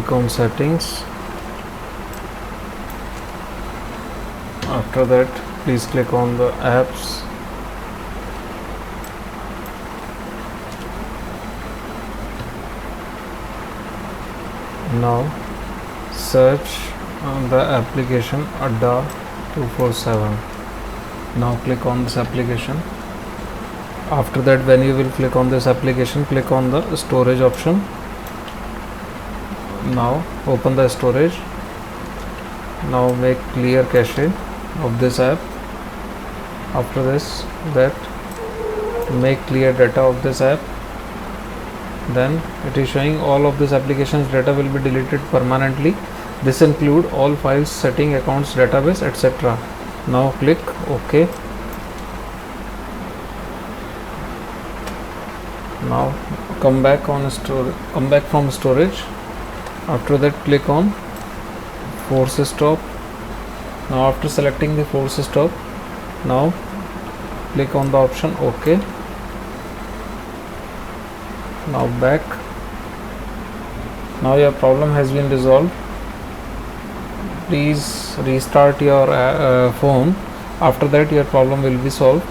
click on settings. After that, please click on the apps. Now search on the application Adda 247. Now click on this application. After that, when you will click on this application, click on the storage option. Now open the storage. Now make clear cache of this app. After this, make clear data of this app. Then it is showing all of this application's data will be deleted permanently. This include all files, setting, accounts, database, etc. Now click OK. Now come back from storage. After that, click on force stop. Now after selecting the force stop, now click on the option OK. Now back. Now your problem has been resolved. Please restart your phone. After that, your problem will be solved.